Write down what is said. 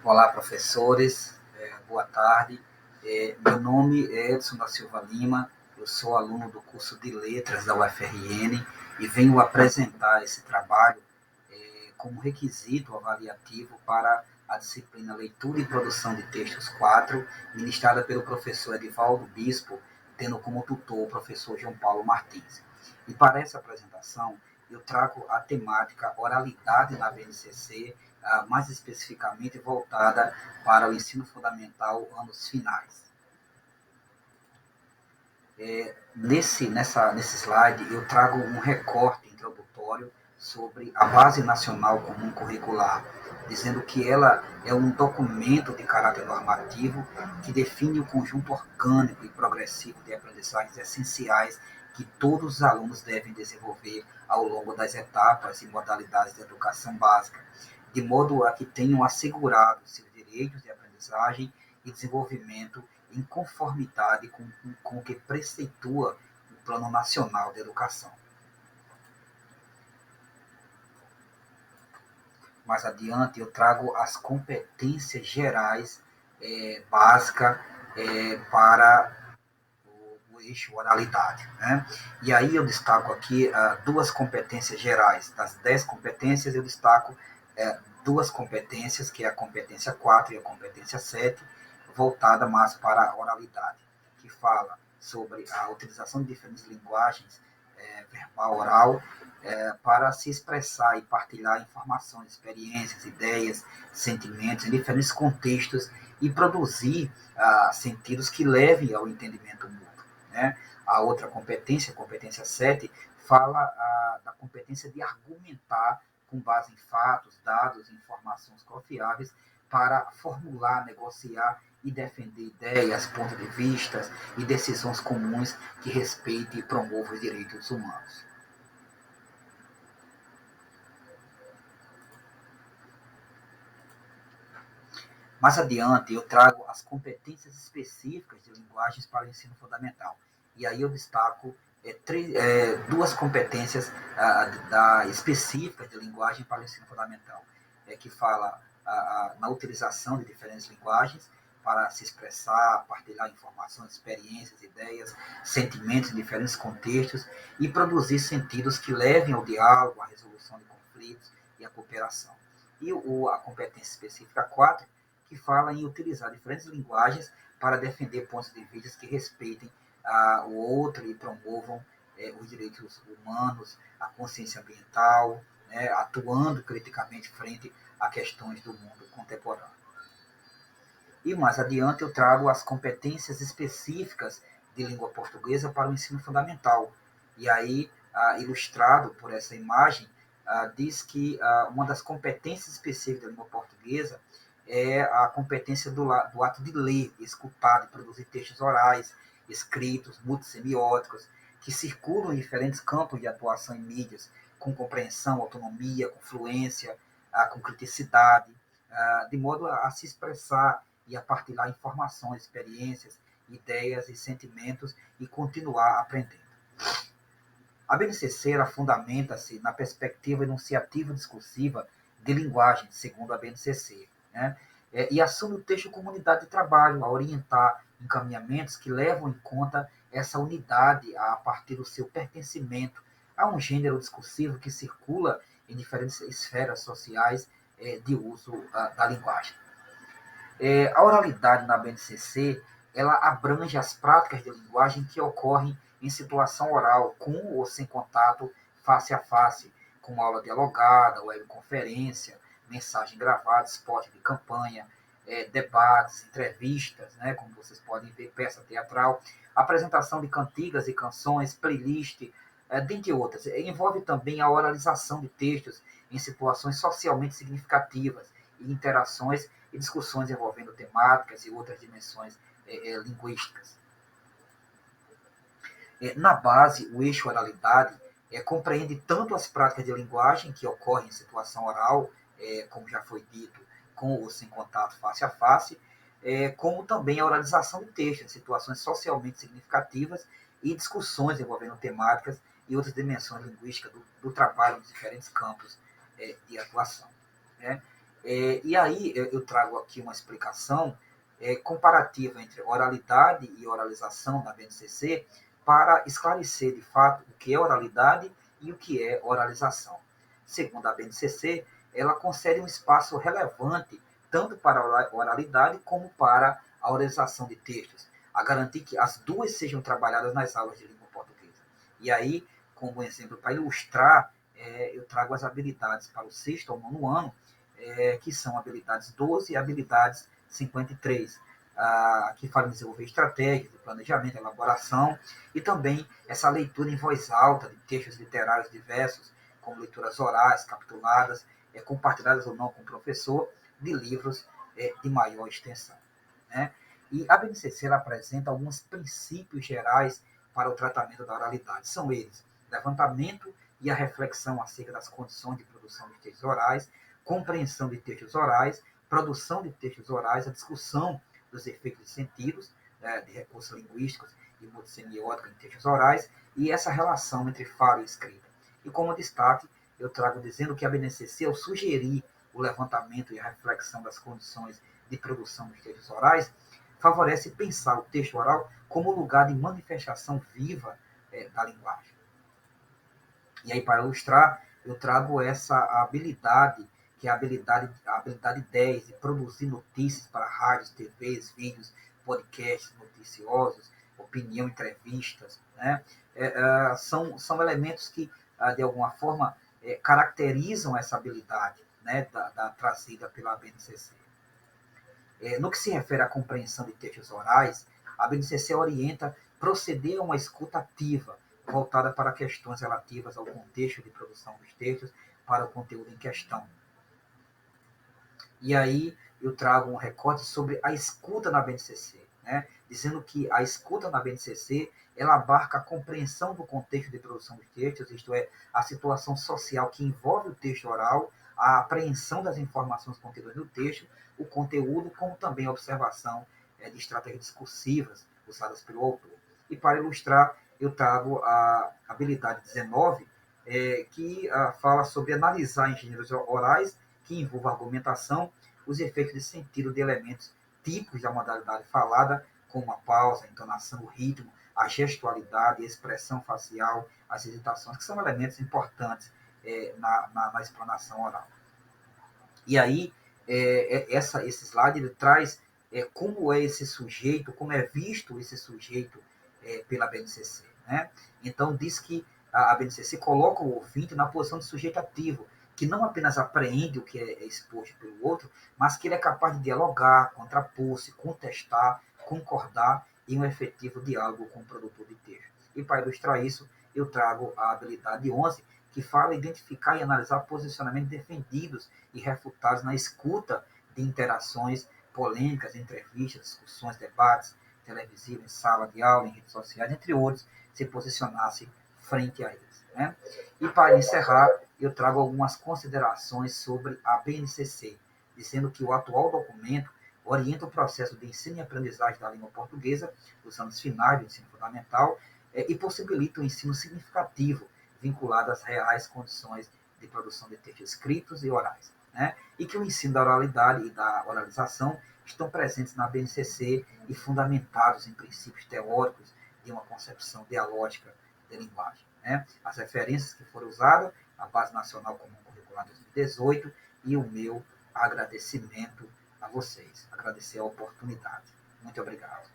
Olá, professores, boa tarde. Meu nome é Edson da Silva Lima, eu sou aluno do curso de Letras da UFRN e venho apresentar esse trabalho como requisito avaliativo para a disciplina Leitura e Produção de Textos 4, ministrada pelo professor Edivaldo Bispo, tendo como tutor o professor João Paulo Martins. E para essa apresentação, eu trago a temática oralidade na BNCC, mais especificamente voltada para o ensino fundamental anos finais. Nesse slide, eu trago um recorte introdutório sobre a Base Nacional Comum Curricular, dizendo que ela é um documento de caráter normativo que define o conjunto orgânico e progressivo de aprendizagens essenciais que todos os alunos devem desenvolver ao longo das etapas e modalidades de educação básica, de modo a que tenham assegurado seus direitos de aprendizagem e desenvolvimento em conformidade com o que preceitua o Plano Nacional de Educação. Mais adiante, eu trago as competências gerais básicas para o eixo oralidade. Né? E aí eu destaco aqui duas competências gerais. Das 10 competências, eu destaco duas competências, que é a competência 4 e a competência 7, voltada mais para a oralidade, que fala sobre a utilização de diferentes linguagens verbal, oral, para se expressar e partilhar informações, experiências, ideias, sentimentos em diferentes contextos e produzir sentidos que levem ao entendimento mútuo. Né? A outra competência, a competência 7, fala da competência de argumentar com base em fatos, dados e informações confiáveis para formular, negociar e defender ideias, pontos de vista e decisões comuns que respeitem e promovam os direitos humanos. Mais adiante, eu trago as competências específicas de linguagens para o ensino fundamental. E aí eu destaco duas competências específicas de linguagem para o ensino fundamental, que fala na utilização de diferentes linguagens para se expressar, partilhar informações, experiências, ideias, sentimentos em diferentes contextos e produzir sentidos que levem ao diálogo, à resolução de conflitos e à cooperação. E a competência específica 4, que fala em utilizar diferentes linguagens para defender pontos de vista que respeitem o outro e promovam os direitos humanos, a consciência ambiental, né, atuando criticamente frente a questões do mundo contemporâneo. E mais adiante eu trago as competências específicas de língua portuguesa para o ensino fundamental. E aí, ilustrado por essa imagem, diz que uma das competências específicas da língua portuguesa é a competência do ato de ler, de escutar, de produzir textos orais, escritos, multissemióticos, que circulam em diferentes campos de atuação em mídias, com compreensão, autonomia, com fluência, com criticidade, de modo a se expressar e a partilhar informações, experiências, ideias e sentimentos e continuar aprendendo. A BNCC fundamenta-se na perspectiva enunciativa discursiva de linguagem, segundo a BNCC, né? E assume o texto como unidade de trabalho, a orientar encaminhamentos que levam em conta essa unidade a partir do seu pertencimento a um gênero discursivo que circula em diferentes esferas sociais de uso da linguagem. A oralidade na BNCC, ela abrange as práticas de linguagem que ocorrem em situação oral, com ou sem contato face a face, como aula dialogada, webconferência, mensagem gravada, spot de campanha, debates, entrevistas, né, como vocês podem ver, peça teatral, apresentação de cantigas e canções, playlist, dentre outras. Envolve também a oralização de textos em situações socialmente significativas e interações e discussões envolvendo temáticas e outras dimensões linguísticas. Na base, o eixo oralidade compreende tanto as práticas de linguagem que ocorrem em situação oral, como já foi dito, com ou sem contato face a face, como também a oralização de textos em situações socialmente significativas e discussões envolvendo temáticas e outras dimensões linguísticas do trabalho nos diferentes campos de atuação. Né? E aí eu trago aqui uma explicação comparativa entre oralidade e oralização na BNCC para esclarecer de fato o que é oralidade e o que é oralização. Segundo a BNCC, ela concede um espaço relevante tanto para a oralidade como para a oralização de textos, a garantir que as duas sejam trabalhadas nas aulas de língua portuguesa. E aí, como exemplo para ilustrar, eu trago as habilidades para o sexto ao nono ano, que são habilidades 12 e habilidades 53, que falam em desenvolver estratégias de planejamento, elaboração, e também essa leitura em voz alta de textos literários diversos, como leituras orais, capituladas, compartilhadas ou não com o professor, de livros de maior extensão. Né? E a BNCC apresenta alguns princípios gerais para o tratamento da oralidade. São eles: levantamento e a reflexão acerca das condições de produção de textos orais, compreensão de textos orais, produção de textos orais, a discussão dos efeitos de sentidos, de recursos linguísticos e multissemiótica em textos orais, e essa relação entre fala e escrita. E como destaque, eu trago dizendo que a BNCC, ao sugerir o levantamento e a reflexão das condições de produção dos textos orais, favorece pensar o texto oral como lugar de manifestação viva da linguagem. E aí, para ilustrar, eu trago essa habilidade, que é a habilidade 10, de produzir notícias para rádios, TVs, vídeos, podcasts noticiosos, opinião, entrevistas. Né? São elementos que, de alguma forma, caracterizam essa habilidade, né, trazida pela BNCC. No que se refere à compreensão de textos orais, a BNCC orienta proceder a uma escuta ativa, voltada para questões relativas ao contexto de produção dos textos, para o conteúdo em questão. E aí eu trago um recorte sobre a escuta na BNCC, né? Dizendo que a escuta na BNCC ela abarca a compreensão do contexto de produção dos textos, isto é, a situação social que envolve o texto oral, a apreensão das informações contidas no texto, o conteúdo, como também a observação de estratégias discursivas usadas pelo autor. E para ilustrar, eu trago a habilidade 19, que fala sobre analisar engenheiros orais que envolvam argumentação, os efeitos de sentido de elementos típicos da modalidade falada, como a pausa, a entonação, o ritmo, a gestualidade, a expressão facial, as hesitações, que são elementos importantes na explanação oral. E aí, esse slide ele traz como é esse sujeito, como é visto esse sujeito pela BNCC. Né? Então, diz que a BNCC coloca o ouvinte na posição de sujeito ativo, que não apenas apreende o que é exposto pelo outro, mas que ele é capaz de dialogar, contrapor-se, contestar, concordar em um efetivo diálogo com o produtor de texto. E para ilustrar isso, eu trago a habilidade 11, que fala identificar e analisar posicionamentos defendidos e refutados na escuta de interações polêmicas, entrevistas, discussões, debates televisivos, em sala de aula, em redes sociais, entre outros, se posicionasse frente a eles. Né? E para encerrar, eu trago algumas considerações sobre a BNCC, dizendo que o atual documento orienta o processo de ensino e aprendizagem da língua portuguesa nos anos finais do ensino fundamental e possibilita um ensino significativo vinculado às reais condições de produção de textos escritos e orais. Né? E que o ensino da oralidade e da oralização estão presentes na BNCC e fundamentados em princípios teóricos de uma concepção dialógica de linguagem. Né? As referências que foram usadas, a Base Nacional Comum Curricular 2018 e o meu agradecimento a vocês. Agradecer a oportunidade. Muito obrigado.